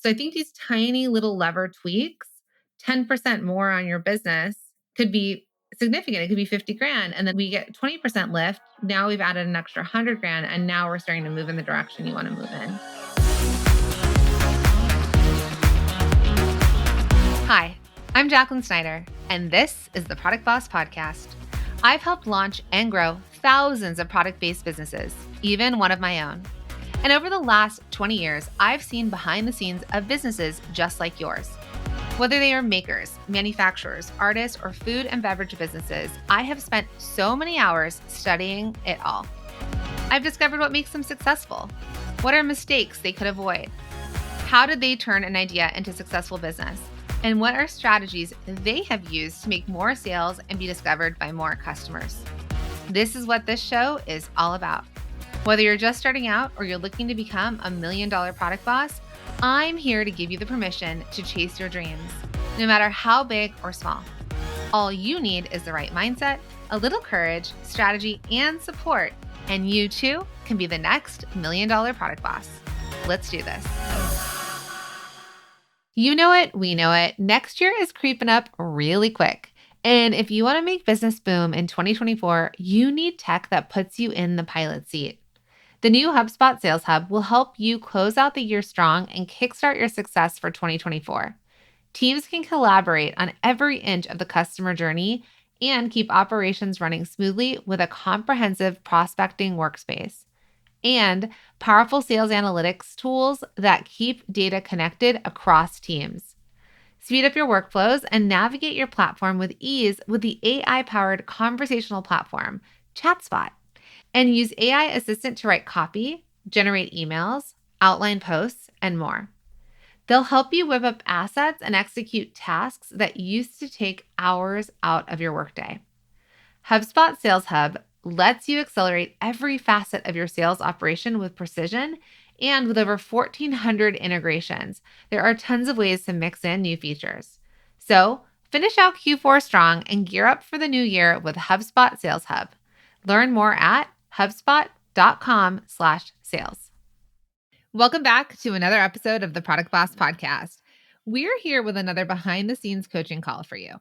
So I think these tiny little lever tweaks, 10% more on your business could be significant. It could be 50 grand. And then we get 20% lift. Now we've added an extra 100 grand. And now we're starting to move in the direction you want to move in. Hi, I'm Jacqueline Snyder, and this is the Product Boss Podcast. I've helped launch and grow thousands of product-based businesses, even one of my own. And over the last 20 years, I've seen behind the scenes of businesses just like yours. Whether they are makers, manufacturers, artists, or food and beverage businesses, I have spent so many hours studying it all. I've discovered what makes them successful. What are mistakes they could avoid? How did they turn an idea into successful business? And what are strategies they have used to make more sales and be discovered by more customers? This is what this show is all about. Whether you're just starting out or you're looking to become $1 million product boss, I'm here to give you the permission to chase your dreams, no matter how big or small. All you need is the right mindset, a little courage, strategy, and support, and you too can be the next $1 million product boss. Let's do this. You know it, we know it. Next year is creeping up really quick. And if you want to make business boom in 2024, you need tech that puts you in the pilot seat. The new HubSpot Sales Hub will help you close out the year strong and kickstart your success for 2024. Teams can collaborate on every inch of the customer journey and keep operations running smoothly with a comprehensive prospecting workspace and powerful sales analytics tools that keep data connected across teams. Speed up your workflows and navigate your platform with ease with the AI-powered conversational platform, ChatSpot. And use AI Assistant to write copy, generate emails, outline posts, and more. They'll help you whip up assets and execute tasks that used to take hours out of your workday. HubSpot Sales Hub lets you accelerate every facet of your sales operation with precision, and with over 1,400 integrations, there are tons of ways to mix in new features. So finish out Q4 strong and gear up for the new year with HubSpot Sales Hub. Learn more at HubSpot.com/sales. Welcome back to another episode of the Product Boss Podcast. We're here with another behind the scenes coaching call for you.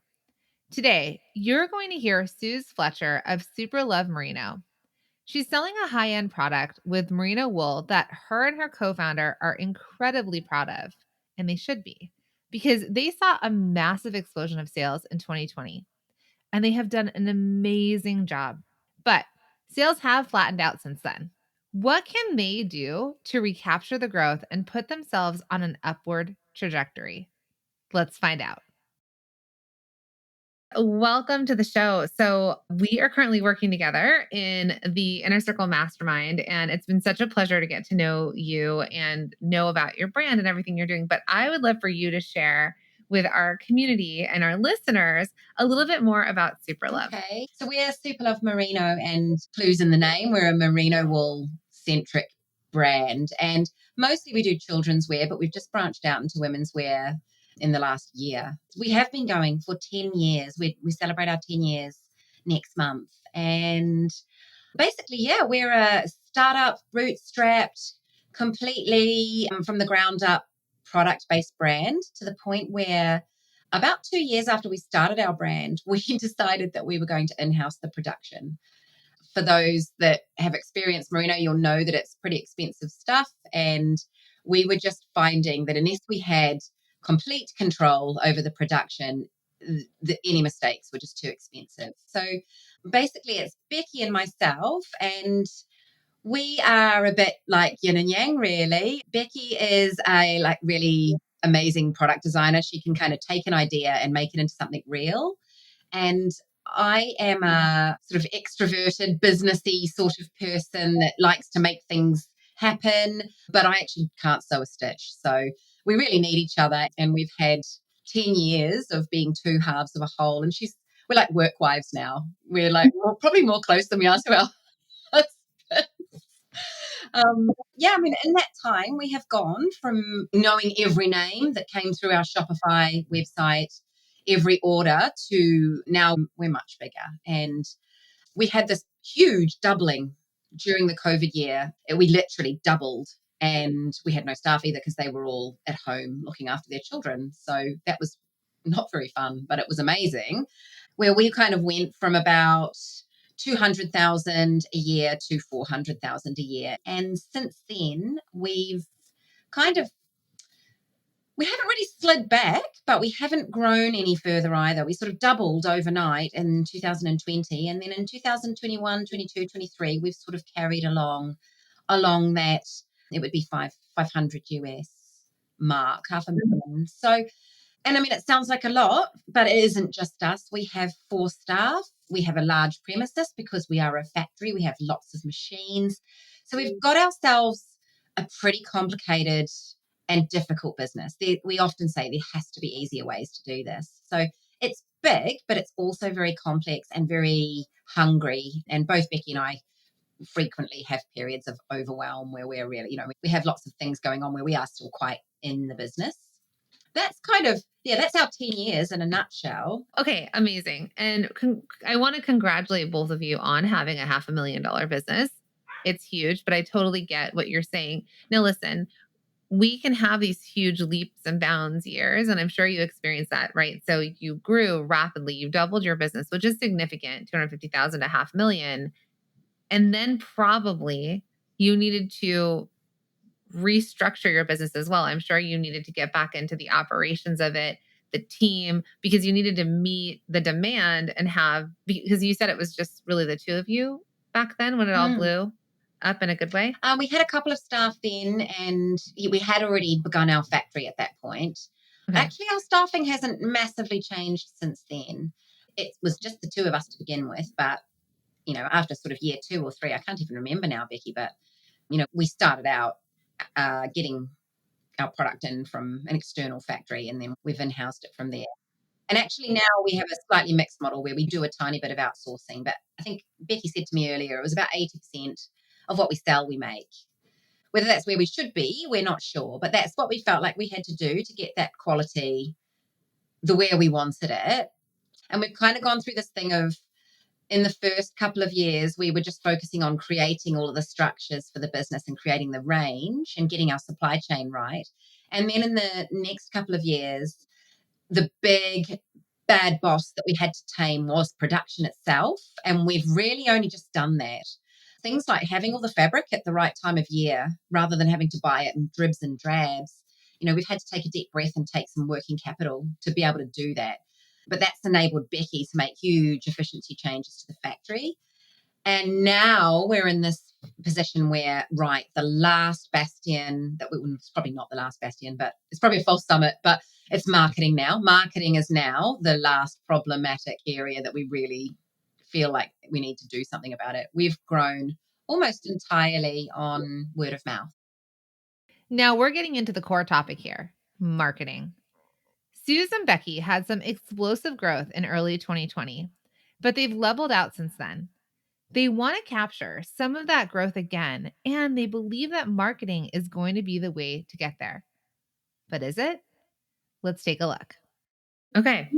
Today, you're going to hear Suse Fletcher of Superlove Merino. She's selling a high-end product with merino wool that her and her co-founder are incredibly proud of, and they should be, because they saw a massive explosion of sales in 2020, and they have done an amazing job. But sales have flattened out since then. What can they do to recapture the growth and put themselves on an upward trajectory? Let's find out. Welcome to the show. So we are currently working together in the Inner Circle Mastermind, and it's been such a pleasure to get to know you and know about your brand and everything you're doing. But I would love for you to share with our community and our listeners a little bit more about Superlove. Okay, so we're Superlove Merino, and clues in the name, we're a merino wool centric brand, and mostly we do children's wear, but we've just branched out into women's wear in the last year. We have been going for 10 years. We celebrate our 10 years next month. And basically, yeah, we're a startup, bootstrapped, completely from the ground up product-based brand, to the point where about 2 years after we started our brand, we decided that we were going to in-house the production. For those that have experienced merino, you'll know that it's pretty expensive stuff. And we were just finding that unless we had complete control over the production, any mistakes were just too expensive. So basically it's Becky and myself, and we are a bit like yin and yang, really. Becky is a really amazing product designer. She can kind of take an idea and make it into something real. And I am a sort of extroverted, businessy sort of person that likes to make things happen, but I actually can't sew a stitch. So we really need each other. And we've had 10 years of being two halves of a whole. And we're like work wives now. We're like probably more close than we are to our husbands. Yeah, I mean, in that time, we have gone from knowing every name that came through our Shopify website, every order, to now we're much bigger. And we had this huge doubling during the COVID year. We literally doubled And we had no staff either because they were all at home looking after their children. So that was not very fun, but it was amazing. Where we kind of went from about 200,000 a year to 400,000 a year. And since then, kind of we haven't really slid back, but we haven't grown any further either. We sort of doubled overnight in 2020. And then in 2021, 22, 23, we've sort of carried along that it would be 500 US mark, half a million. So, and I mean, it sounds like a lot, but it isn't just us. We have 4 staff. We have a large premises because we are a factory. We have lots of machines. So we've got ourselves a pretty complicated and difficult business. We often say there has to be easier ways to do this. So it's big, but it's also very complex and very hungry. And both Becky and I frequently have periods of overwhelm where we're really, we have lots of things going on where we are still quite in the business. That's kind of, that's our 10 years in a nutshell. Okay, amazing. And I want to congratulate both of you on having a $500,000 business. It's huge, but I totally get what you're saying. Now, listen, we can have these huge leaps and bounds years, and I'm sure you experienced that, right? So you grew rapidly, you doubled your business, which is significant, 250,000 to $500,000. And then probably you needed to restructure your business as well. I'm sure you needed to get back into the operations of it, the team, because you needed to meet the demand and because you said it was just really the two of you back then when it all blew up in a good way. We had a couple of staff then, and we had already begun our factory at that point. Okay. Actually, our staffing hasn't massively changed since then. It was just the two of us to begin with, but after sort of year 2 or 3, I can't even remember now, Becky, but we started out getting our product in from an external factory, and then we've in-housed it from there. And actually now we have a slightly mixed model where we do a tiny bit of outsourcing, but I think Becky said to me earlier, it was about 80% of what we sell we make. Whether that's where we should be, we're not sure, but that's what we felt like we had to do to get that quality the way we wanted it. And we've kind of gone through this thing of, in the first couple of years, we were just focusing on creating all of the structures for the business and creating the range and getting our supply chain right. And then in the next couple of years, the big bad boss that we had to tame was production itself. And we've really only just done that. Things like having all the fabric at the right time of year rather than having to buy it in dribs and drabs. We've had to take a deep breath and take some working capital to be able to do that. But that's enabled Becky to make huge efficiency changes to the factory. And now we're in this position where, right, the last bastion it's probably not the last bastion, but it's probably a false summit, but it's marketing now. Marketing is now the last problematic area that we really feel like we need to do something about it. We've grown almost entirely on word of mouth. Now we're getting into the core topic here, marketing. Suse and Becky had some explosive growth in early 2020, but they've leveled out since then. They want to capture some of that growth again, and they believe that marketing is going to be the way to get there. But is it? Let's take a look. Okay,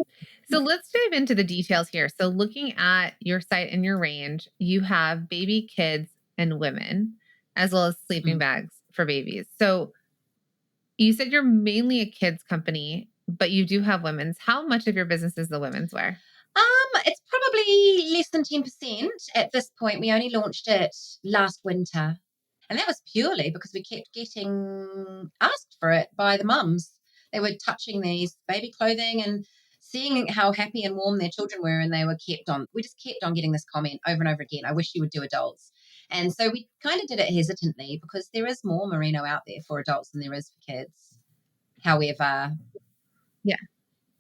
so let's dive into the details here. So looking at your site and your range, you have baby, kids, and women, as well as sleeping bags for babies. So you said you're mainly a kids company, but you do have women's. How much of your business is the women's wear? It's probably less than 10% at this point. We only launched it last winter. And that was purely because we kept getting asked for it by the mums. They were touching these baby clothing and seeing how happy and warm their children were. And we just kept on getting this comment over and over again. I wish you would do adults. And so we kind of did it hesitantly because there is more merino out there for adults than there is for kids. However, yeah,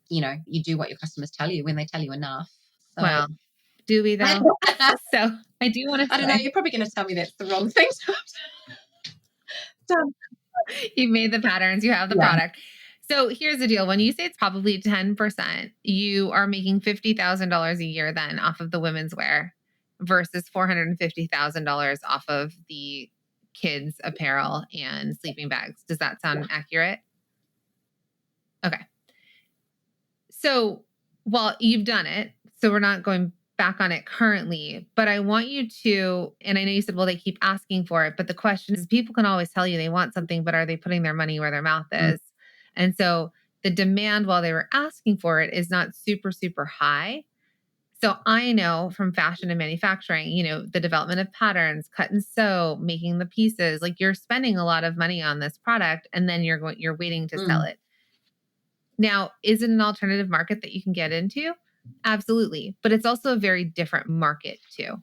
you do what your customers tell you when they tell you enough. So. Well, do we though? So I do want to I don't know. You're probably going to tell me that's the wrong thing. You made the patterns. You have the product. So here's the deal. When you say it's probably 10%, you are making $50,000 a year then off of the women's wear versus $450,000 off of the kids' apparel and sleeping bags. Does that sound accurate? Okay. So, well, you've done it. So we're not going back on it currently, but I want you to, and I know you said, well, they keep asking for it, but the question is people can always tell you they want something, but are they putting their money where their mouth is? And so the demand while they were asking for it is not super, super high. So I know from fashion and manufacturing, the development of patterns, cut and sew, making the pieces, like you're spending a lot of money on this product and then you're waiting to sell it. Now, is it an alternative market that you can get into? Absolutely. But it's also a very different market too.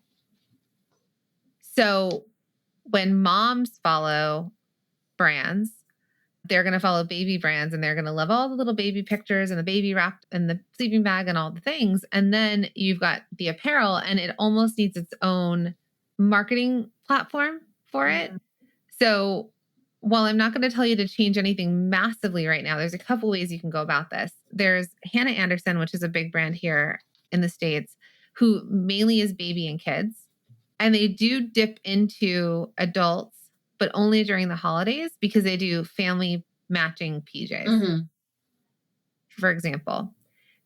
So when moms follow brands, they're going to follow baby brands and they're going to love all the little baby pictures and the baby wrapped and the sleeping bag and all the things. And then you've got the apparel and it almost needs its own marketing platform for it. So while I'm not going to tell you to change anything massively right now, there's a couple ways you can go about this. There's Hannah Anderson, which is a big brand here in the States, who mainly is baby and kids. And they do dip into adults, but only during the holidays because they do family matching PJs, for example.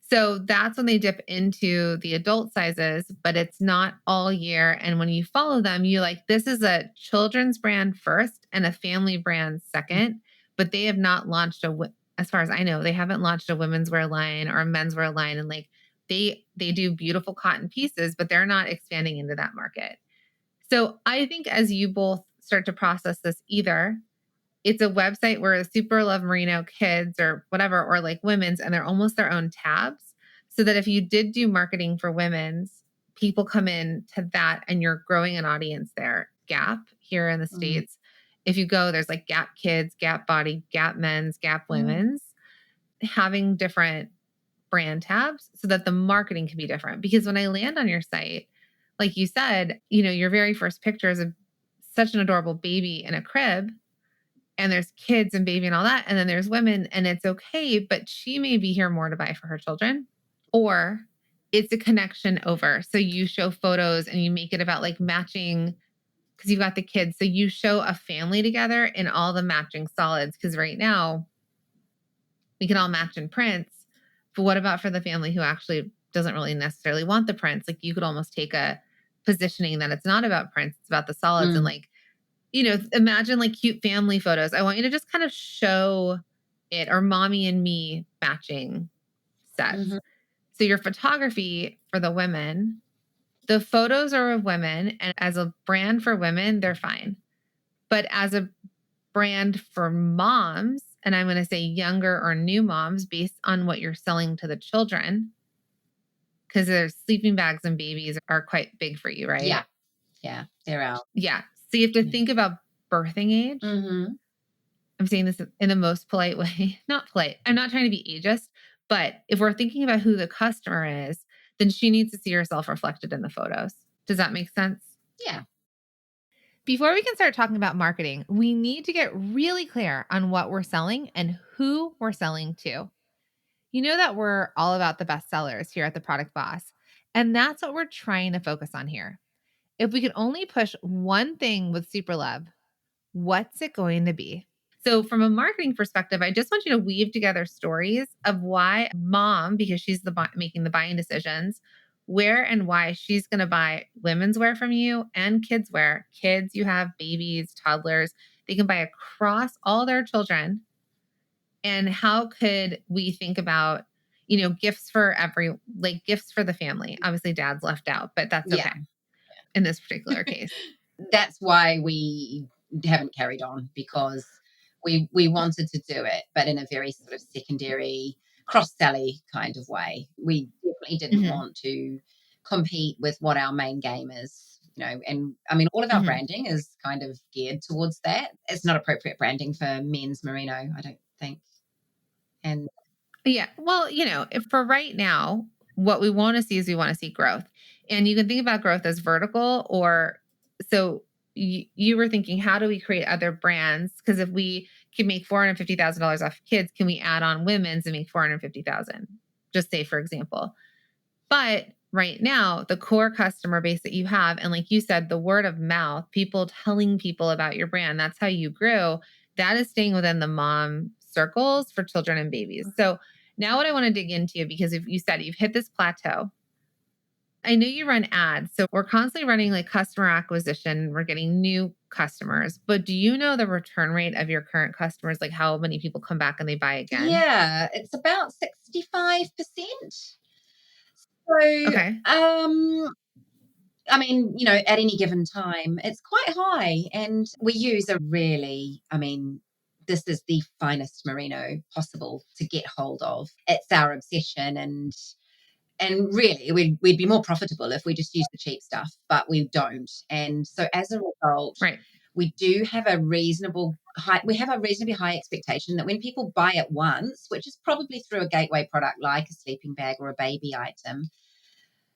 So that's when they dip into the adult sizes, but it's not all year. And when you follow them, you this is a children's brand first and a family brand second, but they have not launched as far as I know, they haven't launched a women's wear line or a menswear line. And they do beautiful cotton pieces, but they're not expanding into that market. So I think as you both start to process this, either it's a website where Superlove Merino kids or whatever, or women's, and they're almost their own tabs. So that if you did do marketing for women's, people come in to that and you're growing an audience there. Gap here in the States. If you go, there's Gap Kids, Gap Body, Gap Men's, Gap Women's, having different brand tabs so that the marketing can be different. Because when I land on your site, like you said, your very first picture is such an adorable baby in a crib. And there's kids and baby and all that. And then there's women and it's okay, but she may be here more to buy for her children, or it's a connection over. So you show photos and you make it about matching because you've got the kids. So you show a family together in all the matching solids. Because right now we can all match in prints, but what about for the family who actually doesn't really necessarily want the prints? You could almost take a positioning that it's not about prints, it's about the solids and imagine cute family photos. I want you to just kind of show it, or mommy and me matching sets. So your photography for the women, the photos are of women, and as a brand for women, they're fine. But as a brand for moms, and I'm going to say younger or new moms based on what you're selling to the children, because their sleeping bags and babies are quite big for you, right? Yeah. Yeah, they're out. Yeah. So you have to think about birthing age. I'm saying this in the most polite way. Not polite. I'm not trying to be ageist, but if we're thinking about who the customer is, then she needs to see herself reflected in the photos. Does that make sense? Yeah. Before we can start talking about marketing, we need to get really clear on what we're selling and who we're selling to. You know that we're all about the best sellers here at The Product Boss, and that's what we're trying to focus on here. If we could only push one thing with Superlove, what's it going to be? So from a marketing perspective, I just want you to weave together stories of why mom, because she's making the buying decisions, where and why she's going to buy women's wear from you and kids wear. Kids, you have babies, toddlers, they can buy across all their children. And how could we think about, gifts for gifts for the family? Obviously dad's left out, but that's okay in this particular case. That's why we haven't carried on, because we wanted to do it, but in a very sort of secondary, cross-sally kind of way. We definitely didn't want to compete with what our main game is, and I mean, all of our branding is kind of geared towards that. It's not appropriate branding for men's merino, I don't think. And yeah, well, if for right now, what we want to see is we want to see growth. And you can think about growth as vertical, or so you were thinking, how do we create other brands? Because if we can make $450,000 off kids, can we add on women's and make $450,000? Just say, for example. But right now, the core customer base that you have, and like you said, the word of mouth, people telling people about your brand, that's how you grew. That is staying within the mom circles for children and babies. So now what I want to dig into, because if you said you've hit this plateau, I know you run ads, so we're constantly running like customer acquisition. We're getting new customers, but do you know the return rate of your current customers? Like how many people come back and they buy again? Yeah, it's about 65%. So, Okay. I mean, at any given time, it's quite high. And we use a really, this is the finest merino possible to get hold of. It's our obsession. And really, we'd be more profitable if we just used the cheap stuff, but we don't. And so as a result, Right. we do have a reasonably high expectation that when people buy it once, which is probably through a gateway product like a sleeping bag or a baby item,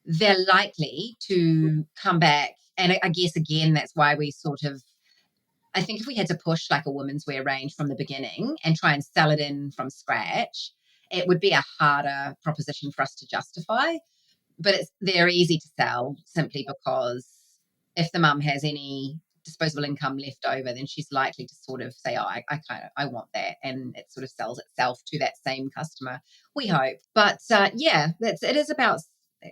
they're likely to come back. And I guess, again, that's why I think if we had to push like a women's wear range from the beginning and try and sell it in from scratch, it would be a harder proposition for us to justify. But they're easy to sell simply because if the mum has any disposable income left over, then she's likely to sort of say, "Oh, I want that," and it sort of sells itself to that same customer. We hope, but it is about.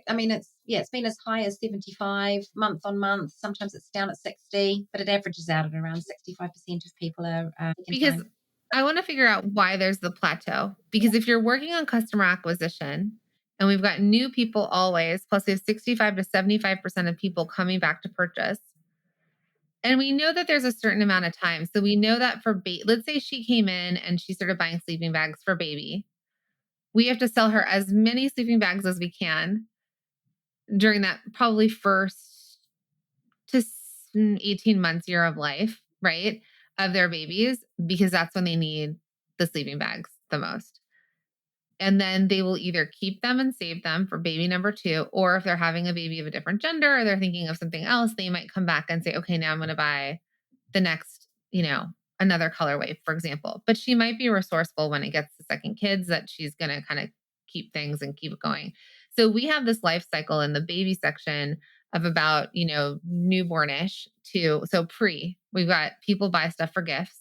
I mean, it's been as high as 75 month on month. Sometimes it's down at 60, but it averages out at around 65% of people are taking Because time. I want to figure out why there's the plateau. Because if you're working on customer acquisition and we've got new people always, plus we have 65 to 75% of people coming back to purchase. And we know that there's a certain amount of time. So we know that for let's say she came in and she started buying sleeping bags for baby. We have to sell her as many sleeping bags as we can during that probably first to 18 months, year of life, right? Of their babies, because that's when they need the sleeping bags the most. And then they will either keep them and save them for baby number 2, or if they're having a baby of a different gender or they're thinking of something else, they might come back and say, okay, now I'm going to buy the next, another colorway, for example. But she might be resourceful when it gets to second kids that she's going to kind of keep things and keep it going. So we have this life cycle in the baby section of about, newbornish to we've got people buy stuff for gifts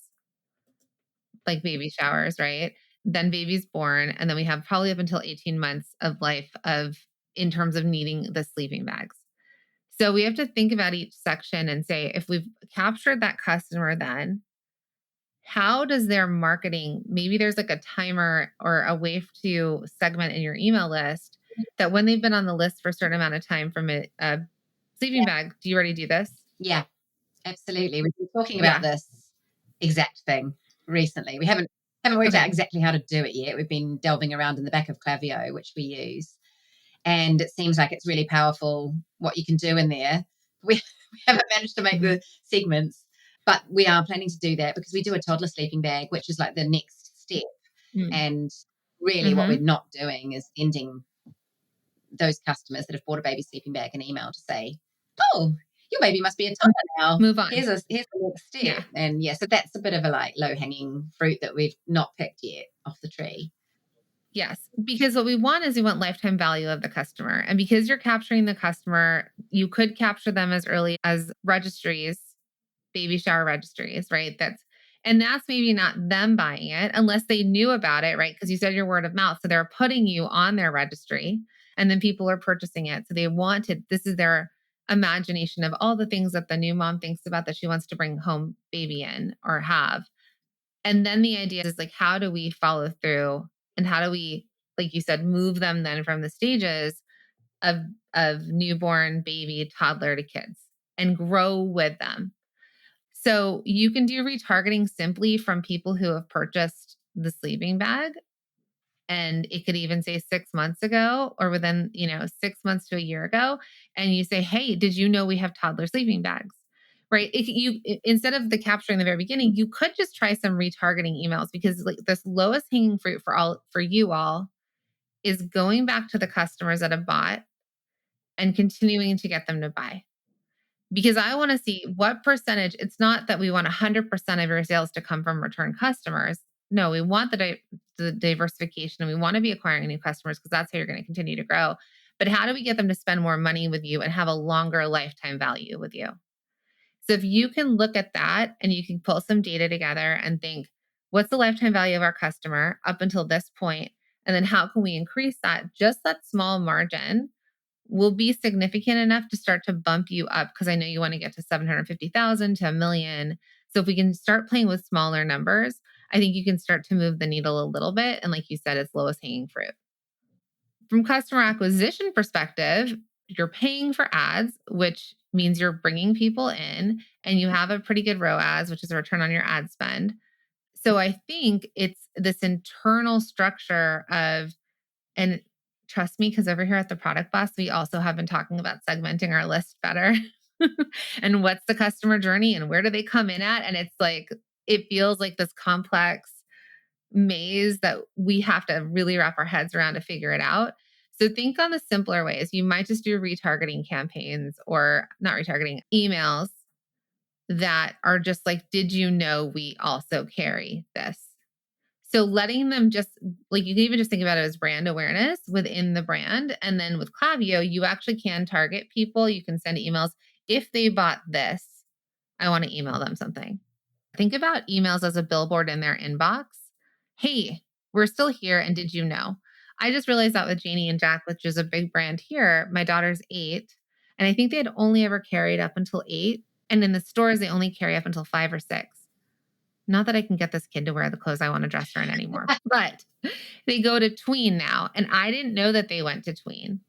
like baby showers, right? Then baby's born. And then we have probably up until 18 months of life in terms of needing the sleeping bags. So we have to think about each section and say, if we've captured that customer, then how does their marketing, maybe there's like a timer or a way to segment in your email list that when they've been on the list for a certain amount of time from a sleeping bag, do you already do this? Yeah, absolutely. We've been talking about Yeah. this exact thing recently. We haven't worked out Okay. exactly how to do it yet. We've been delving around in the back of Klaviyo, which we use, and it seems like it's really powerful what you can do in there. We haven't managed to make the segments, but we are planning to do that because we do a toddler sleeping bag, which is like the next step. And really, what we're Mm-hmm. not doing is sending those customers that have bought a baby sleeping bag an email to say, "Oh, your baby must be a toddler now. Move on. Here's the next Yeah. step." And so that's a bit of a like low hanging fruit that we've not picked yet off the tree. Yes, because what we want is we want lifetime value of the customer. And because you're capturing the customer, you could capture them as early as registries, baby shower registries, right? That's maybe not them buying it unless they knew about it, right? Because you said your word of mouth. So they're putting you on their registry and then people are purchasing it. So this is their imagination of all the things that the new mom thinks about that she wants to bring home baby in or have. And then the idea is like, how do we follow through and how do we, like you said, move them then from the stages of newborn, baby, toddler to kids and grow with them. So you can do retargeting simply from people who have purchased the sleeping bag. And it could even say 6 months ago or within, 6 months to a year ago. And you say, hey, did you know we have toddler sleeping bags? Right. Instead of the capturing the very beginning, you could just try some retargeting emails because like this lowest hanging fruit for you all is going back to the customers that have bought and continuing to get them to buy. Because I want to see what percentage. It's not that we want 100% of your sales to come from return customers. No, we want the diversification and we want to be acquiring new customers because that's how you're going to continue to grow. But how do we get them to spend more money with you and have a longer lifetime value with you? So if you can look at that and you can pull some data together and think, what's the lifetime value of our customer up until this point? And then how can we increase that? Just that small margin will be significant enough to start to bump you up, because I know you want to get to 750,000 to a million. So if we can start playing with smaller numbers, I think you can start to move the needle a little bit. And like you said, it's lowest hanging fruit. From customer acquisition perspective, you're paying for ads, which means you're bringing people in, and you have a pretty good ROAS, which is a return on your ad spend. So I think it's this internal structure of, and trust me, because over here at the Product Boss, we also have been talking about segmenting our list better and what's the customer journey and where do they come in at. And it's like, it feels like this complex maze that we have to really wrap our heads around to figure it out. So think on the simpler ways. You might just do retargeting campaigns, or not retargeting, emails that are just like, did you know we also carry this? So letting them just, like, you can even just think about it as brand awareness within the brand. And then with Klaviyo, you actually can target people. You can send emails. If they bought this, I want to email them something. Think about emails as a billboard in their inbox. Hey, we're still here. And did you know? I just realized that with Janie and Jack, which is a big brand here. My daughter's 8. And I think they had only ever carried up until 8. And in the stores, they only carry up until 5 or 6. Not that I can get this kid to wear the clothes I want to dress her in anymore, but they go to tween now. And I didn't know that they went to tween.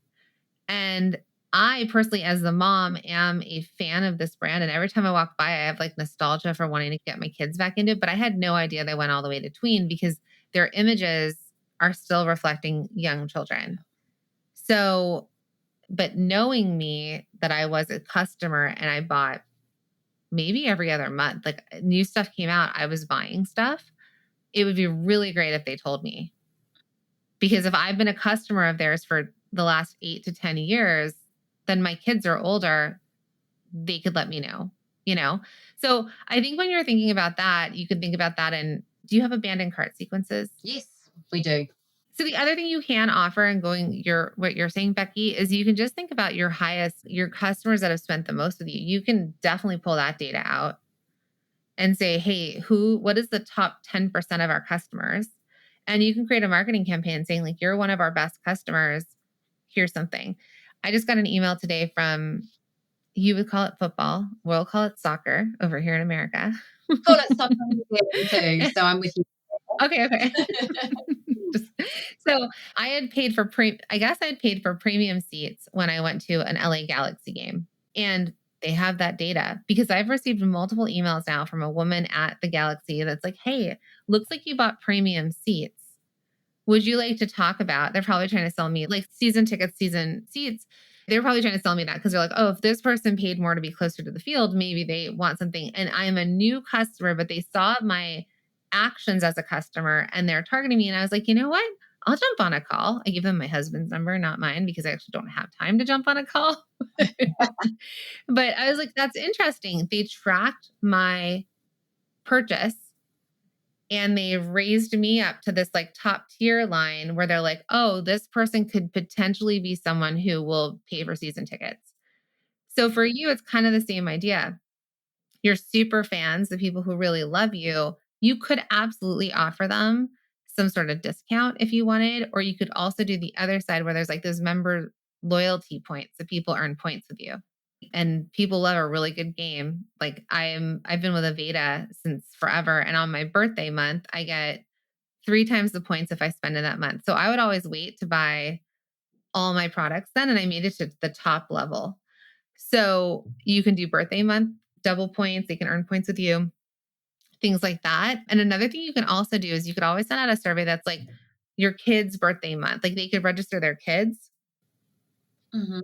And I personally, as the mom, am a fan of this brand. And every time I walk by, I have like nostalgia for wanting to get my kids back into it. But I had no idea they went all the way to tween, because their images are still reflecting young children. So, but knowing me, that I was a customer and I bought maybe every other month, like new stuff came out, I was buying stuff. It would be really great if they told me, because if I've been a customer of theirs for the last 8 to 10 years, then my kids are older. They could let me know, you know? So I think when you're thinking about that, you can think about that. And do you have abandoned cart sequences? Yes, we do. So the other thing you can offer, and what you're saying, Becky, is you can just think about your customers that have spent the most with you. You can definitely pull that data out and say, hey, what is the top 10% of our customers? And you can create a marketing campaign saying, like, you're one of our best customers. Here's something. I just got an email today from, you would call it football. We'll call it soccer over here in America. Call it soccer too. So I'm with you. Okay. So I had paid for premium seats when I went to an LA Galaxy game. And they have that data, because I've received multiple emails now from a woman at the Galaxy that's like, hey, looks like you bought premium seats. Would you like to talk about, they're probably trying to sell me like season tickets, season seats. They're probably trying to sell me that because they're like, oh, if this person paid more to be closer to the field, maybe they want something. And I'm a new customer, but they saw my actions as a customer and they're targeting me. And I was like, you know what? I'll jump on a call. I give them my husband's number, not mine, because I actually don't have time to jump on a call. But I was like, that's interesting. They tracked my purchase and they raised me up to this like top tier line where they're like, oh, this person could potentially be someone who will pay for season tickets. So for you, it's kind of the same idea. Your super fans, the people who really love you, you could absolutely offer them some sort of discount if you wanted, or you could also do the other side where there's like those member loyalty points that people earn points with you. And people love a really good game. Like I've been with Aveda since forever. And on my birthday month, I get 3 times the points if I spend in that month. So I would always wait to buy all my products then. And I made it to the top level. So you can do birthday month, double points. They can earn points with you, things like that. And another thing you can also do is you could always send out a survey that's like your kid's birthday month. Like they could register their kids. Mm-hmm.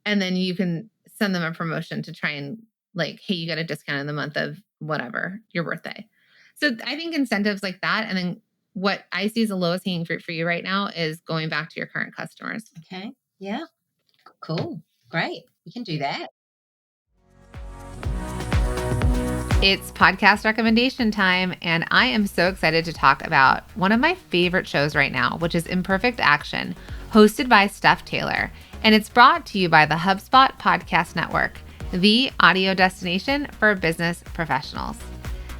And then you can send them a promotion to try and like, hey, you got a discount in the month of whatever, your birthday. So I think incentives like that. And then what I see as the lowest hanging fruit for you right now is going back to your current customers. Okay. Yeah. Cool. Great. We can do that. It's podcast recommendation time, and I am so excited to talk about one of my favorite shows right now, which is Imperfect Action, hosted by Steph Taylor. And it's brought to you by the HubSpot Podcast Network, the audio destination for business professionals.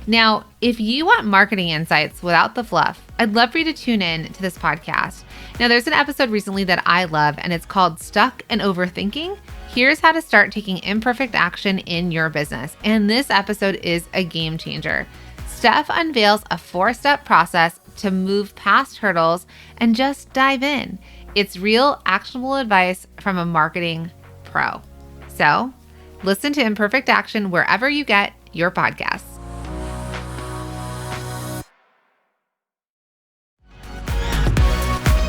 Now, if you want marketing insights without the fluff, I'd love for you to tune in to this podcast. Now, there's an episode recently that I love, and it's called Stuck and Overthinking. Here's how to start taking imperfect action in your business. And this episode is a game changer. Steph unveils a 4-step process to move past hurdles and just dive in. It's real, actionable advice from a marketing pro. So, listen to Imperfect Action wherever you get your podcasts.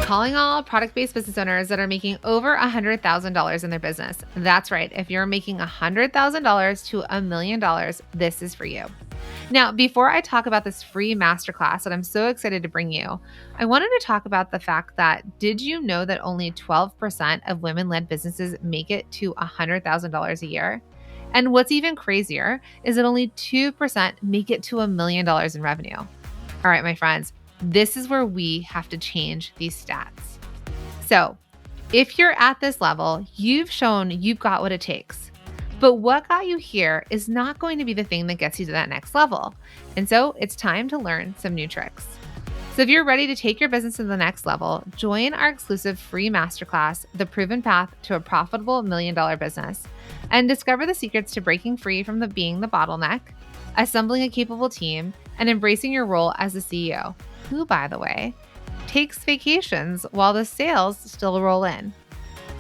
Calling all product-based business owners that are making over $100,000 in their business. That's right. If you're making $100,000 to $1 million, this is for you. Now, before I talk about this free masterclass that I'm so excited to bring you, I wanted to talk about the fact that did you know that only 12% of women-led businesses make it to $100,000 a year? And what's even crazier is that only 2% make it to $1 million in revenue. All right, my friends, this is where we have to change these stats. So, if you're at this level, you've shown you've got what it takes. But what got you here is not going to be the thing that gets you to that next level. And so it's time to learn some new tricks. So if you're ready to take your business to the next level, join our exclusive free masterclass, The Proven Path to a Profitable $1 Million Business, and discover the secrets to breaking free from being the bottleneck, assembling a capable team, and embracing your role as the CEO, who, by the way, takes vacations while the sales still roll in.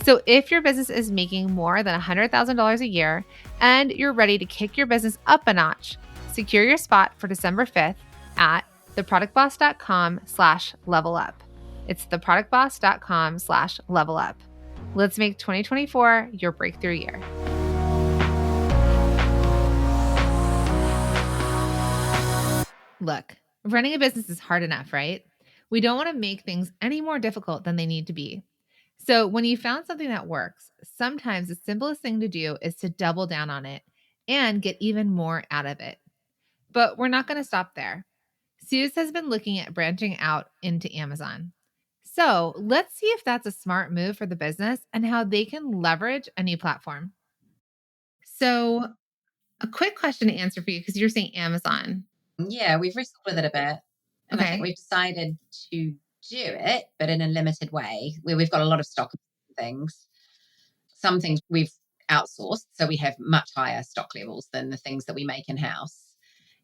So if your business is making more than $100,000 a year and you're ready to kick your business up a notch, secure your spot for December 5th at theproductboss.com/level up. It's theproductboss.com/level up. Let's make 2024 your breakthrough year. Look, running a business is hard enough, right? We don't want to make things any more difficult than they need to be. So when you found something that works, sometimes the simplest thing to do is to double down on it and get even more out of it. But we're not going to stop there. Suse has been looking at branching out into Amazon. So let's see if that's a smart move for the business and how they can leverage a new platform. So a quick question to answer for you, because you're saying Amazon. Yeah, we've wrestled with it a bit. And I think we've decided to do it, but in a limited way, where we've got a lot of stock of things. Some things we've outsourced, so we have much higher stock levels than the things that we make in-house.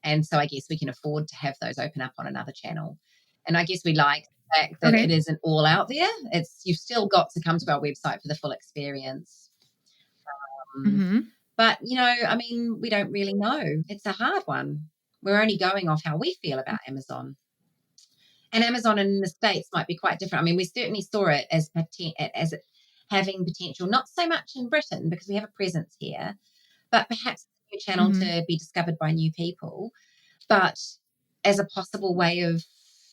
And so I guess we can afford to have those open up on another channel. And I guess we like the fact that it isn't all out there. You've still got to come to our website for the full experience. But, I mean, we don't really know. It's a hard one. We're only going off how we feel about Amazon. And Amazon in the States might be quite different. I mean, we certainly saw it as having potential, not so much in Britain because we have a presence here, but perhaps a new channel to be discovered by new people, but as a possible way of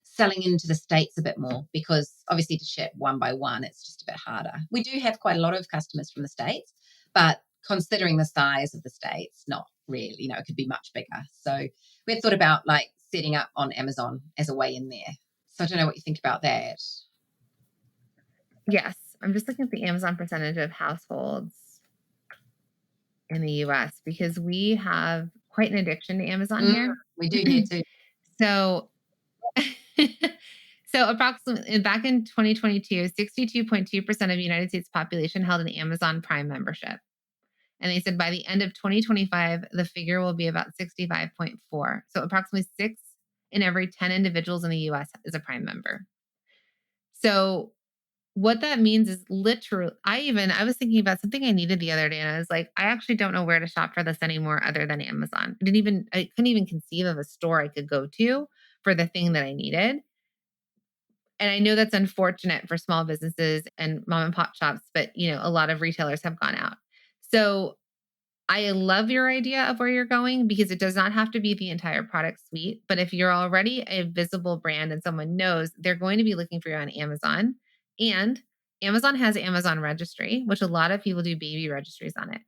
selling into the States a bit more, because obviously to ship one by one, it's just a bit harder. We do have quite a lot of customers from the States, but considering the size of the States, not really, it could be much bigger. So we had thought about like setting up on Amazon as a way in there. So I don't know what you think about that. Yes. I'm just looking at the Amazon percentage of households in the US because we have quite an addiction to Amazon here. We do here too. So, so approximately back in 2022, 62.2% of the United States population held an Amazon Prime membership. And they said by the end of 2025, the figure will be about 65.4. So approximately 6 in every 10 individuals in the US is a Prime member. So what that means is literally, I was thinking about something I needed the other day, and I was like, I actually don't know where to shop for this anymore other than Amazon. I couldn't even conceive of a store I could go to for the thing that I needed. And I know that's unfortunate for small businesses and mom and pop shops, but a lot of retailers have gone out. So I love your idea of where you're going because it does not have to be the entire product suite. But if you're already a visible brand and someone knows, they're going to be looking for you on Amazon. And Amazon has Amazon Registry, which a lot of people do baby registries on it.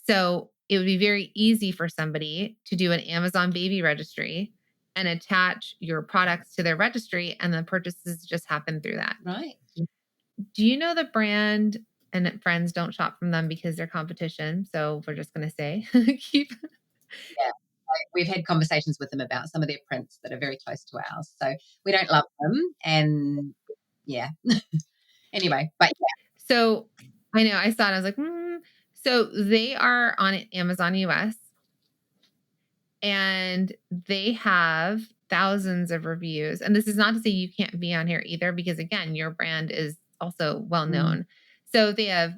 So it would be very easy for somebody to do an Amazon baby registry and attach your products to their registry, and the purchases just happen through that. Right. Do you know the brand? And friends don't shop from them because they're competition. So we're just going to say keep. Yeah. we've had conversations with them about some of their prints that are very close to ours. So we don't love them. And yeah. Anyway, but yeah. So I know I saw it. I was like, So they are on Amazon US and they have thousands of reviews. And this is not to say you can't be on here either, because again, your brand is also well known. So they have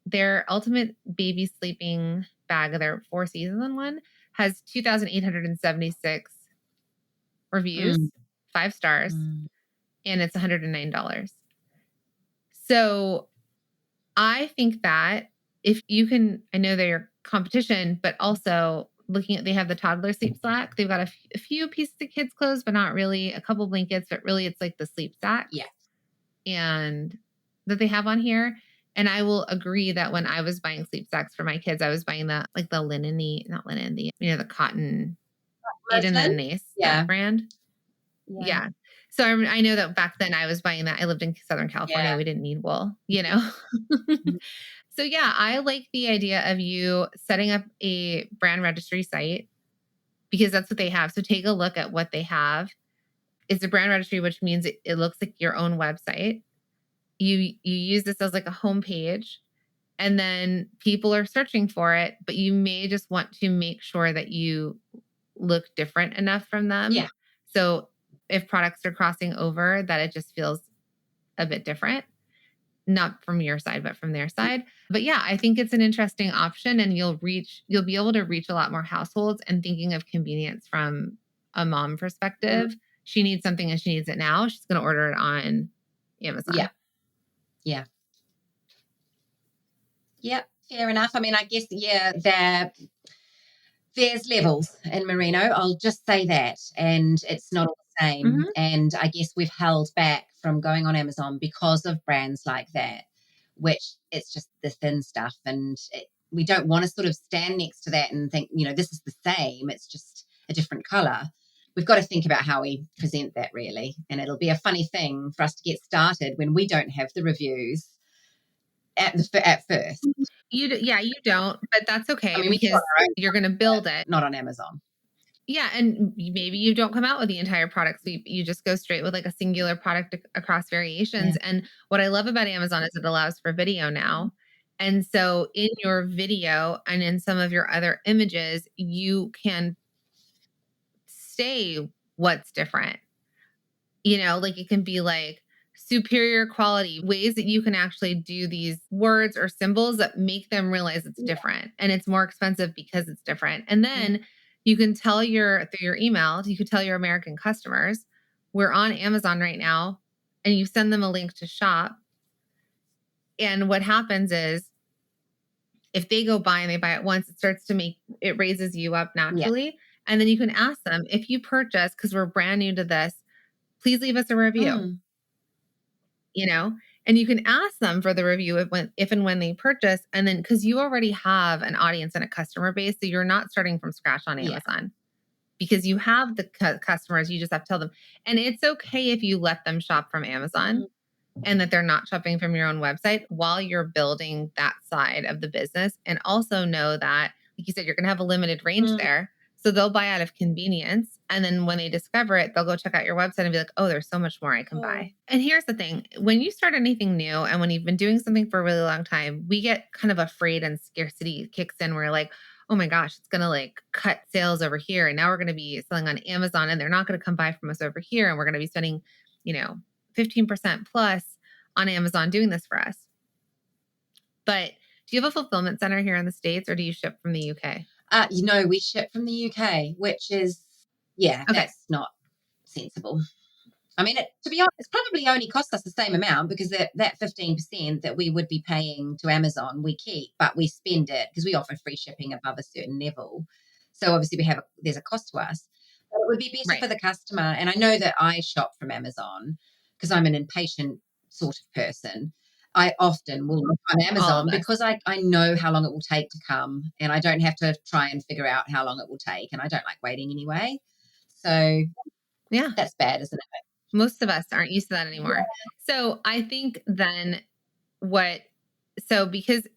their ultimate baby sleeping bag, their 4 season one, has 2,876 reviews, 5 stars, and it's $109. So I think that if you can, I know they're your competition, but also looking at, they have the toddler sleep sack. They've got a few pieces of kids' clothes, but not really, a couple blankets, but really it's like the sleep sack. Yeah. And that they have on here. And I will agree that when I was buying sleep sacks for my kids, I was buying the, like the not linen, the cotton, Aiden and Nace, that brand. Yeah. So I know that back then I was buying that. I lived in Southern California. Yeah. We didn't need wool, So yeah, I like the idea of you setting up a brand registry site, because that's what they have. So take a look at what they have. It's a brand registry, which means it looks like your own website. You use this as like a homepage, and then people are searching for it, but you may just want to make sure that you look different enough from them. Yeah. So if products are crossing over, that it just feels a bit different, not from your side, but from their side. But yeah, I think it's an interesting option, and you'll be able to reach a lot more households. And thinking of convenience from a mom perspective, she needs something and she needs it now. She's going to order it on Amazon. Yeah. Yeah. Yep. Fair enough. I mean, I guess, there's levels in merino. I'll just say that. And it's not all the same. And I guess we've held back from going on Amazon because of brands like that, which it's just the thin stuff. And we don't want to sort of stand next to that and think, this is the same. It's just a different color. We've got to think about how we present that, really. And it'll be a funny thing for us to get started when we don't have the reviews at first. You don't, but that's okay. I mean, because you're going to build it. Not on Amazon. Yeah. And maybe you don't come out with the entire product. So you just go straight with like a singular product across variations. Yeah. And what I love about Amazon is it allows for video now. And so in your video and in some of your other images, you can say what's different. Like it can be like superior quality, ways that you can actually do these words or symbols that make them realize it's different, and it's more expensive because it's different. And then you can tell through your email, you could tell your American customers, we're on Amazon right now, and you send them a link to shop. And what happens is, if they go buy and they buy it once, it raises you up naturally. Yeah. And then you can ask them, if you purchase, because we're brand new to this, please leave us a review. And you can ask them for the review if and when they purchase. And then, because you already have an audience and a customer base, so you're not starting from scratch on Amazon, because you have the customers. You just have to tell them. And it's okay if you let them shop from Amazon and that they're not shopping from your own website while you're building that side of the business. And also know that, like you said, you're going to have a limited range there. So they'll buy out of convenience. And then when they discover it, they'll go check out your website and be like, oh, there's so much more I can buy. And here's the thing. When you start anything new and when you've been doing something for a really long time, we get kind of afraid, and scarcity kicks in. We're like, oh my gosh, it's going to like cut sales over here. And now we're going to be selling on Amazon and they're not going to come buy from us over here. And we're going to be spending, 15% plus on Amazon doing this for us. But do you have a fulfillment center here in the States, or do you ship from the UK? We ship from the UK, which is, that's not sensible. I mean, to be honest, it's probably only cost us the same amount, because that 15% that we would be paying to Amazon, we keep, but we spend it because we offer free shipping above a certain level. So obviously there's a cost to us, but it would be better for the customer. And I know that I shop from Amazon because I'm an impatient sort of person. I often will look on Amazon because I know how long it will take to come, and I don't have to try and figure out how long it will take, and I don't like waiting anyway. So that's bad, isn't it? Most of us aren't used to that anymore. Yeah. So I think then because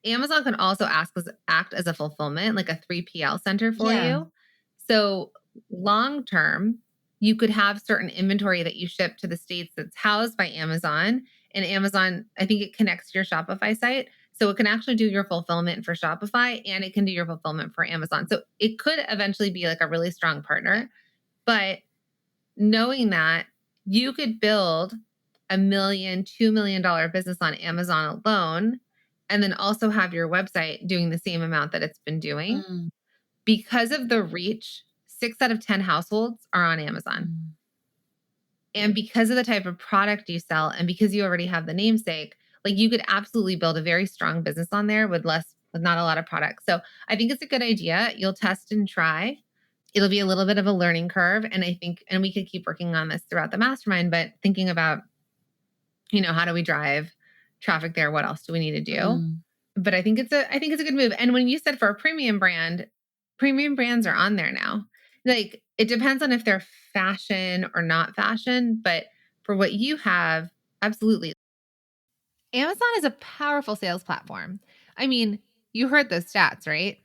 Amazon can also act as a fulfillment, like a 3PL center for you. So long term, you could have certain inventory that you ship to the States that's housed by Amazon. And Amazon, I think it connects to your Shopify site. So it can actually do your fulfillment for Shopify and it can do your fulfillment for Amazon. So it could eventually be like a really strong partner. But knowing that you could build $1 million, $2 million business on Amazon alone, and then also have your website doing the same amount that it's been doing. Because of the reach, 6 out of 10 households are on Amazon. And because of the type of product you sell, and because you already have the namesake, like you could absolutely build a very strong business on there with not a lot of products. So I think it's a good idea. You'll test and try. It'll be a little bit of a learning curve. And I think, and we could keep working on this throughout the mastermind, but thinking about, how do we drive traffic there? What else do we need to do? But I think it's a good move. And when you said for a premium brand, premium brands are on there now. Like it depends on if they're fashion or not fashion, but for what you have, absolutely. Amazon is a powerful sales platform. I mean, you heard those stats, right?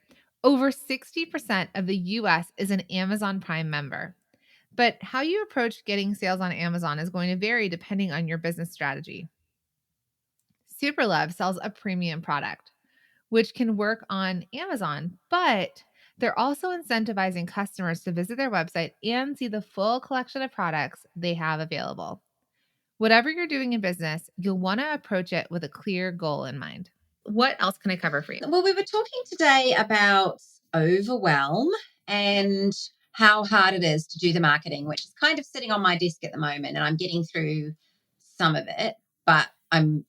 Over 60% of the US is an Amazon Prime member. But how you approach getting sales on Amazon is going to vary depending on your business strategy. Superlove sells a premium product, which can work on Amazon, but they're also incentivizing customers to visit their website and see the full collection of products they have available. Whatever you're doing in business, you'll want to approach it with a clear goal in mind. What else can I cover for you? Well, we were talking today about overwhelm and how hard it is to do the marketing, which is kind of sitting on my desk at the moment. And I'm getting through some of it, but I'm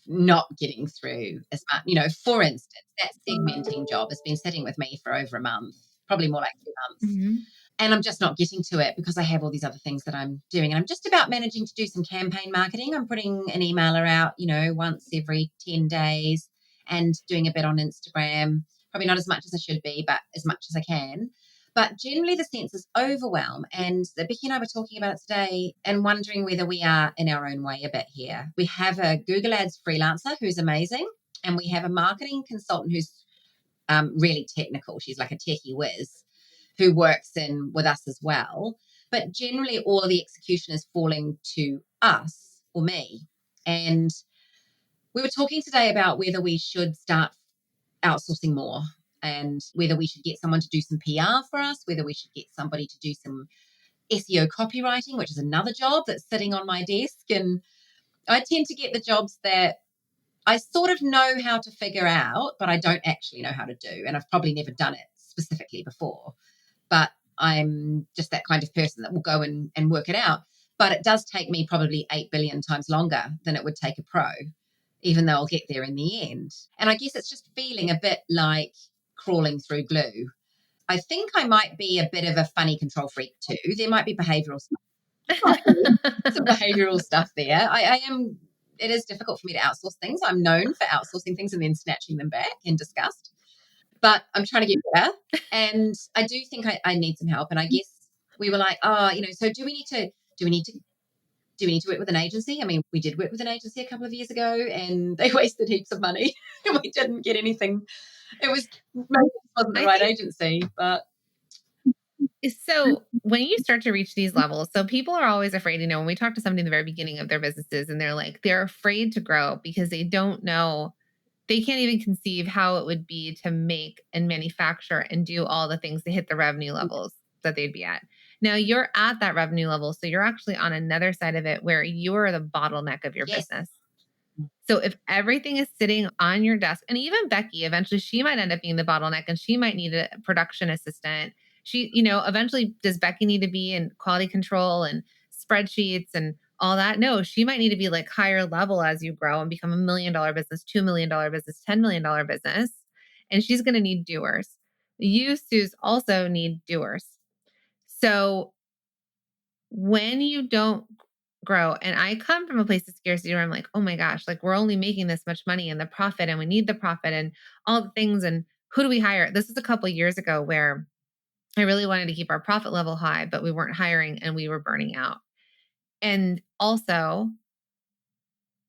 not getting through as much. For instance, that segmenting job has been sitting with me for over a month, probably more like 2 months. Mm-hmm. And I'm just not getting to it because I have all these other things that I'm doing. And I'm just about managing to do some campaign marketing. I'm putting an emailer out, once every 10 days and doing a bit on Instagram. Probably not as much as I should be, but as much as I can. But generally, the sense is overwhelm. And Becky and I were talking about it today and wondering whether we are in our own way a bit here. We have a Google Ads freelancer who's amazing. And we have a marketing consultant who's really technical. She's like a techie whiz who works in with us as well. But generally, all of the execution is falling to us or me. And we were talking today about whether we should start outsourcing more and whether we should get someone to do some PR for us, whether we should get somebody to do some SEO copywriting, which is another job that's sitting on my desk. And I tend to get the jobs that I sort of know how to figure out, but I don't actually know how to do. And I've probably never done it specifically before. But I'm just that kind of person that will go and work it out. But it does take me probably 8 billion times longer than it would take a pro, even though I'll get there in the end. And I guess it's just feeling a bit like crawling through glue. I think I might be a bit of a funny control freak too. There might be behavioral stuff, some behavioral stuff there. I am. It is difficult for me to outsource things. I'm known for outsourcing things and then snatching them back in disgust. But I'm trying to get better. And I do think I need some help. And I guess we were like, so do we need to work with an agency? I mean, we did work with an agency a couple of years ago and they wasted heaps of money and we didn't get anything. Maybe it wasn't the right agency, but. So when you start to reach these levels, so people are always afraid, when we talk to somebody in the very beginning of their businesses and they're afraid to grow because they don't know, they can't even conceive how it would be to make and manufacture and do all the things to hit the revenue levels that they'd be at. Now you're at that revenue level. So you're actually on another side of it where you're the bottleneck of your business. So if everything is sitting on your desk, and even Becky, eventually she might end up being the bottleneck and she might need a production assistant. She, eventually does Becky need to be in quality control and spreadsheets and all that? No, she might need to be like higher level as you grow and become $1 million business, $2 million business, $10 million business. And she's going to need doers. You, Suse, also need doers. So when you don't grow, and I come from a place of scarcity where I'm like, oh my gosh, like we're only making this much money and the profit and we need the profit and all the things. And who do we hire? This is a couple of years ago where I really wanted to keep our profit level high, but we weren't hiring and we were burning out. And also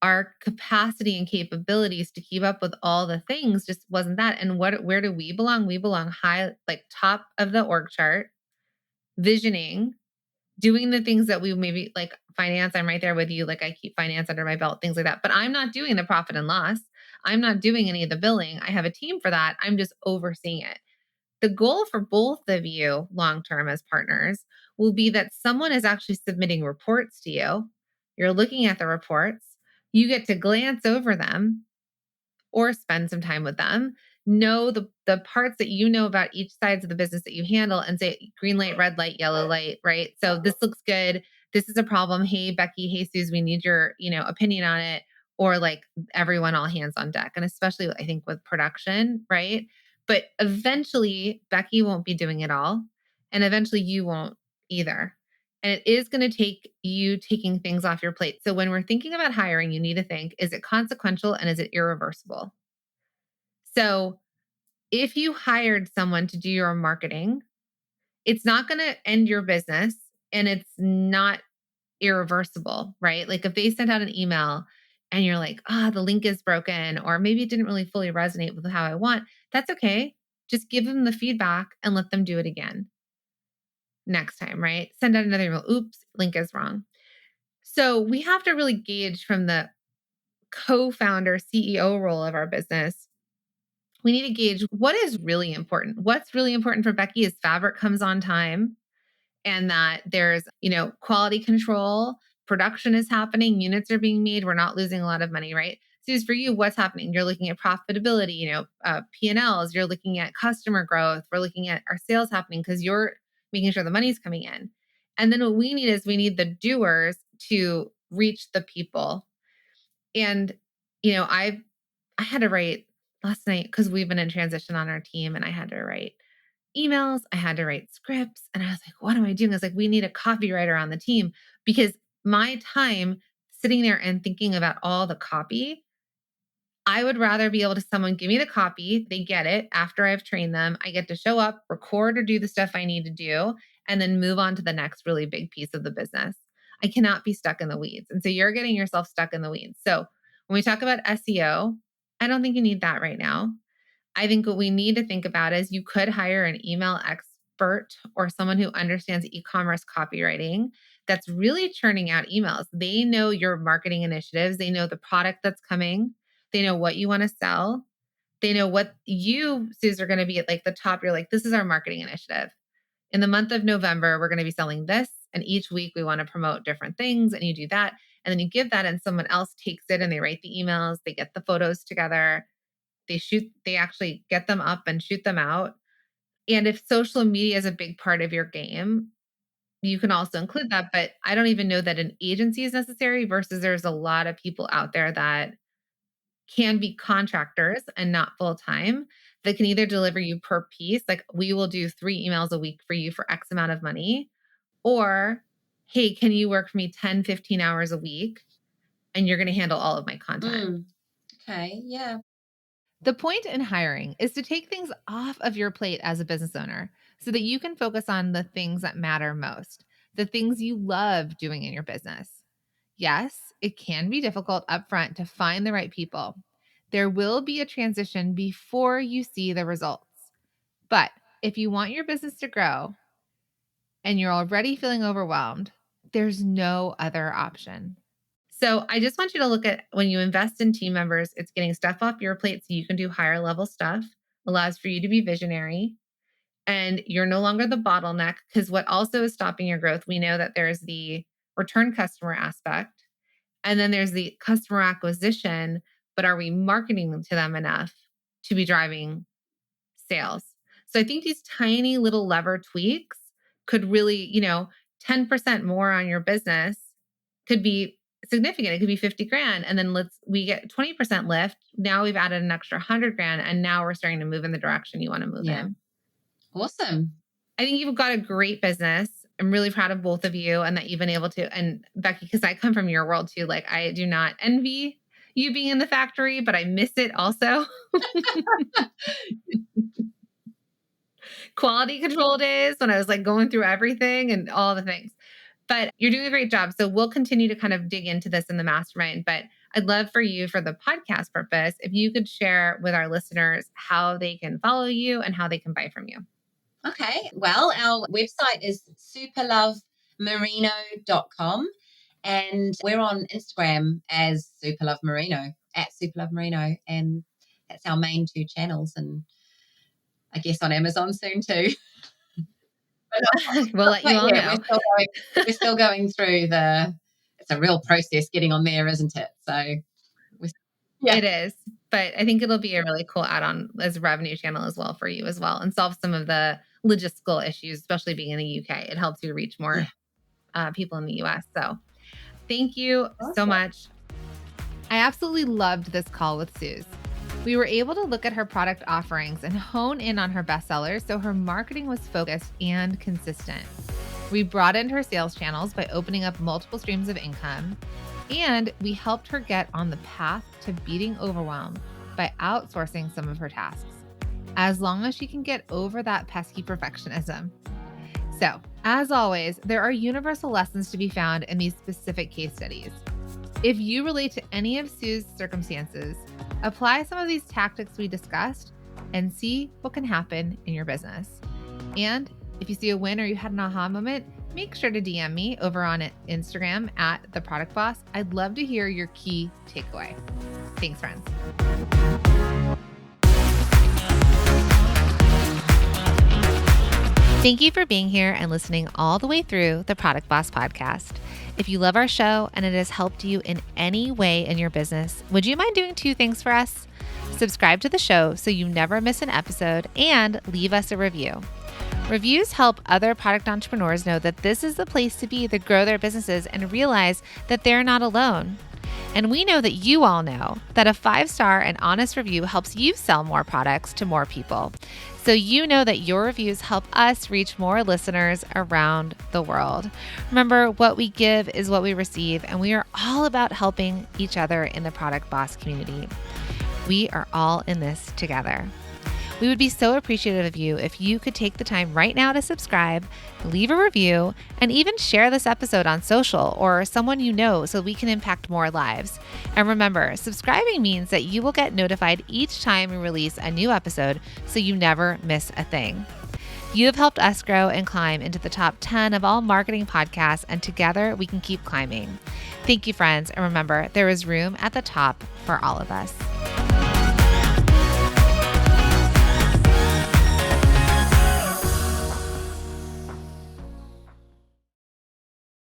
our capacity and capabilities to keep up with all the things just wasn't that. And where do we belong? We belong high, like top of the org chart. visioning, doing the things that we maybe like finance. I'm right there with you. Like I keep finance under my belt, things like that. But I'm not doing the profit and loss. I'm not doing any of the billing. I have a team for that. I'm just overseeing it. The goal for both of you long term as partners will be that someone is actually submitting reports to you. You're looking at the reports. You get to glance over them or spend some time with them, know the parts that you know about each sides of the business that you handle and say green light, red light, yellow light, right? So this looks good. This is a problem. Hey, Becky, hey, Suse, we need your, opinion on it. Or like everyone all hands on deck. And especially I think with production, right? But eventually Becky won't be doing it all. And eventually you won't either. And it is going to take you taking things off your plate. So when we're thinking about hiring, you need to think, is it consequential and is it irreversible? So if you hired someone to do your marketing, it's not going to end your business and it's not irreversible, right? Like if they sent out an email and you're like, the link is broken, or maybe it didn't really fully resonate with how I want, that's okay. Just give them the feedback and let them do it again next time, right? Send out another email. Oops, link is wrong. So we have to really gauge from the co-founder CEO role of our business. We need to gauge what is really important. What's really important for Becky is fabric comes on time and that there's, quality control, production is happening, units are being made, we're not losing a lot of money, right? So for you, what's happening? You're looking at profitability, P&Ls, you're looking at customer growth, we're looking at our sales happening because you're making sure the money's coming in. And then what we need is we need the doers to reach the people. And, I had to write last night because we've been in transition on our team and I had to write emails, I had to write scripts. And I was like, what am I doing? I was like, we need a copywriter on the team because my time sitting there and thinking about all the copy, I would rather be able to someone give me the copy, they get it after I've trained them. I get to show up, record or do the stuff I need to do, and then move on to the next really big piece of the business. I cannot be stuck in the weeds. And so you're getting yourself stuck in the weeds. So when we talk about SEO, I don't think you need that right now. I think what we need to think about is you could hire an email expert or someone who understands e-commerce copywriting that's really churning out emails. They know your marketing initiatives. They know the product that's coming. They know what you want to sell. They know what you, Suse, are going to be at like the top. You're like, this is our marketing initiative. In the month of November, we're going to be selling this. And each week we want to promote different things. And you do that. And then you give that and someone else takes it and they write the emails. They get the photos together. They actually get them up and shoot them out. And if social media is a big part of your game, you can also include that. But I don't even know that an agency is necessary versus there's a lot of people out there that can be contractors and not full time that can either deliver you per piece. Like we will do 3 emails a week for you for X amount of money. Or, hey, can you work for me 10, 15 hours a week? And you're going to handle all of my content. Okay. Yeah. The point in hiring is to take things off of your plate as a business owner so that you can focus on the things that matter most, the things you love doing in your business. Yes, it can be difficult upfront to find the right people. There will be a transition before you see the results. But if you want your business to grow and you're already feeling overwhelmed, there's no other option. So I just want you to look at when you invest in team members, it's getting stuff off your plate so you can do higher level stuff, allows for you to be visionary, and you're no longer the bottleneck. Because what also is stopping your growth, we know that there's the return customer aspect, and then there's the customer acquisition, but are we marketing to them enough to be driving sales? So I think these tiny little lever tweaks could really, 10% more on your business could be significant. It could be 50 grand. And then we get 20% lift. Now we've added an extra 100 grand. And now we're starting to move in the direction you want to move in. Awesome. I think you've got a great business. I'm really proud of both of you and that you've been able to, and Becky, because I come from your world too, like I do not envy you being in the factory, but I miss it also. Quality control days when I was like going through everything and all the things. But you're doing a great job. So we'll continue to kind of dig into this in the mastermind. But I'd love for you, for the podcast purpose, if you could share with our listeners how they can follow you and how they can buy from you. Okay. Well, our website is superlovemerino.com, and we're on Instagram as Superlove Merino, at Superlove Merino, and that's our main two channels, and I guess on Amazon soon too. But We'll not let you quite all yet. know. We're still going through it's a real process getting on there, isn't it? So yeah. It is, but I think it'll be a really cool add-on as a revenue channel as well for you as well, and solve some of the logistical issues, especially being in the UK. It helps you reach Yeah. more people in the US. So thank you so Awesome. much. I absolutely loved this call with Suse. We were able to look at her product offerings and hone in on her bestsellers so her marketing was focused and consistent. We broadened her sales channels by opening up multiple streams of income, and we helped her get on the path to beating overwhelm by outsourcing some of her tasks, as long as she can get over that pesky perfectionism. So, as always, there are universal lessons to be found in these specific case studies. If you relate to any of Sue's circumstances, apply some of these tactics we discussed and see what can happen in your business. And if you see a win or you had an aha moment, make sure to DM me over on Instagram at The Product Boss. I'd love to hear your key takeaway. Thanks, friends. Thank you for being here and listening all the way through the Product Boss podcast. If you love our show and it has helped you in any way in your business, would you mind doing two things for us? Subscribe to the show so you never miss an episode, and leave us a review. Reviews help other product entrepreneurs know that this is the place to be to grow their businesses and realize that they're not alone. And we know that you all know that a 5-star and honest review helps you sell more products to more people. So you know that your reviews help us reach more listeners around the world. Remember, what we give is what we receive, and we are all about helping each other in the Product Boss community. We are all in this together. We would be so appreciative of you if you could take the time right now to subscribe, leave a review, and even share this episode on social or someone you know so we can impact more lives. And remember, subscribing means that you will get notified each time we release a new episode so you never miss a thing. You have helped us grow and climb into the top 10 of all marketing podcasts, and together we can keep climbing. Thank you, friends, and remember, there is room at the top for all of us.